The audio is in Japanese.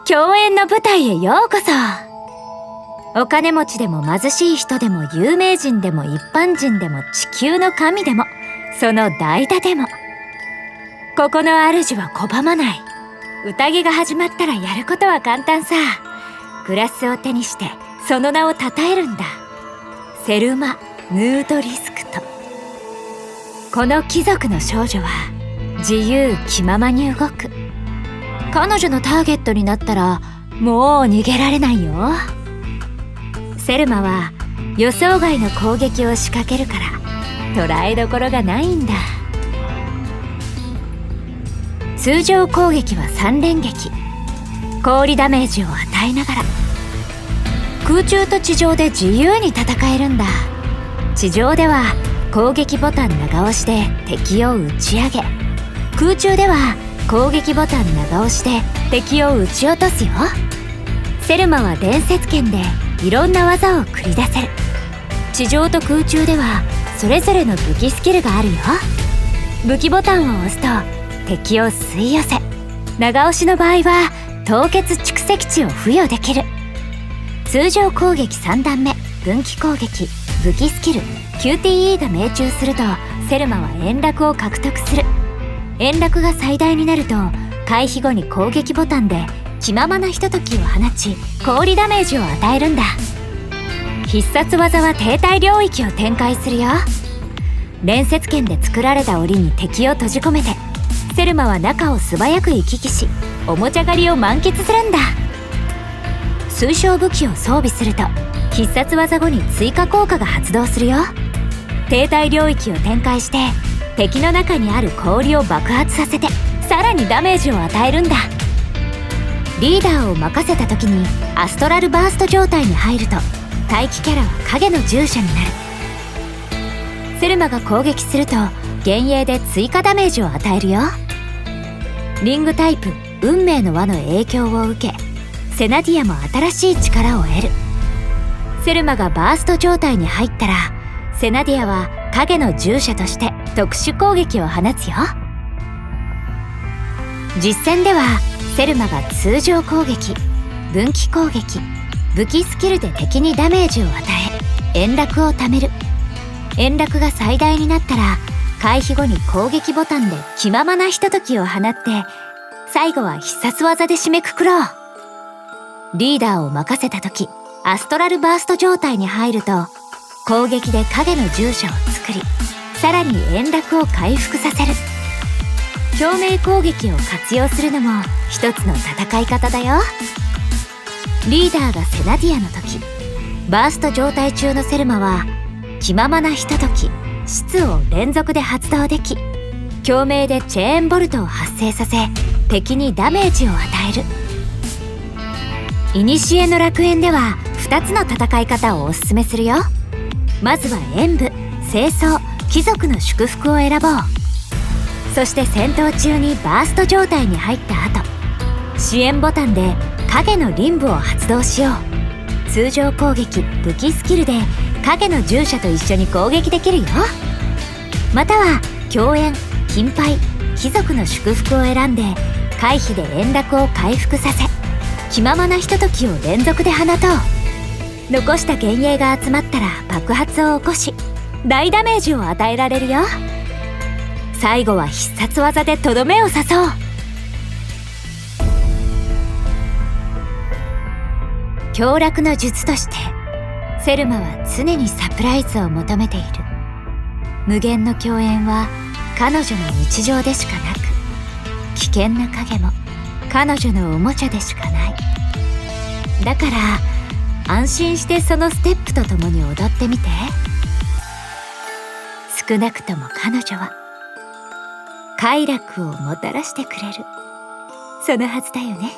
共演の舞台へようこそ。お金持ちでも貧しい人でも有名人でも一般人でも地球の神でもその代打でも、ここの主は拒まない。宴が始まったらやることは簡単さ。グラスを手にしてその名を称えるんだ。セルマ・ヌードリスクと。この貴族の少女は自由気ままに動く。彼女のターゲットになったらもう逃げられないよ。セルマは予想外の攻撃を仕掛けるから捉えどころがないんだ。通常攻撃は3連撃。氷ダメージを与えながら空中と地上で自由に戦えるんだ。地上では攻撃ボタン長押しで敵を打ち上げ、空中では攻撃ボタン長押しで敵を撃ち落とすよ。セルマは連節剣でいろんな技を繰り出せる。地上と空中ではそれぞれの武器スキルがあるよ。武器ボタンを押すと敵を吸い寄せ、長押しの場合は凍結蓄積値を付与できる。通常攻撃3段目、分岐攻撃、武器スキル、QTE が命中するとセルマは円楽を獲得する。円楽が最大になると回避後に攻撃ボタンで気ままなひとときを放ち氷ダメージを与えるんだ。必殺技は停滞領域を展開するよ。連節剣で作られた檻に敵を閉じ込めてセルマは中を素早く行き来しおもちゃ狩りを満喫するんだ。水晶武器を装備すると必殺技後に追加効果が発動するよ。停滞領域を展開して敵の中にある氷を爆発させてさらにダメージを与えるんだ。リーダーを任せた時にアストラルバースト状態に入ると待機キャラは影の従者になる。セルマが攻撃すると幻影で追加ダメージを与えるよ。リングタイプ運命の輪の影響を受けセナディアも新しい力を得る。セルマがバースト状態に入ったらセナディアは影の従者として特殊攻撃を放つよ。実戦ではセルマが通常攻撃、分岐攻撃、武器スキルで敵にダメージを与え円楽を貯める。円楽が最大になったら回避後に攻撃ボタンで気ままなひとときを放って最後は必殺技で締めくくろう。リーダーを任せた時アストラルバースト状態に入ると攻撃で影の従者を作りさらに円楽を回復させる。共鳴攻撃を活用するのも一つの戦い方だよ。リーダーがセナディアの時バースト状態中のセルマは気ままなひととき質を連続で発動でき共鳴でチェーンボルトを発生させ敵にダメージを与える。古の楽園では2つの戦い方をおすすめするよ。まずは演武、清掃、貴族の祝福を選ぼう。そして戦闘中にバースト状態に入った後支援ボタンで影のリンブを発動しよう。通常攻撃、武器スキルで影の従者と一緒に攻撃できるよ。または共演、金杯、貴族の祝福を選んで回避で円楽を回復させ気ままなひとときを連続で放とう。残した幻影が集まったら爆発を起こし大ダメージを与えられるよ。最後は必殺技でとどめを刺そう。凶楽の術としてセルマは常にサプライズを求めている。無限の共演は彼女の日常でしかなく危険な影も彼女のおもちゃでしかない。だから安心してそのステップとともに踊ってみて。少なくとも彼女は快楽をもたらしてくれる。そのはずだよね。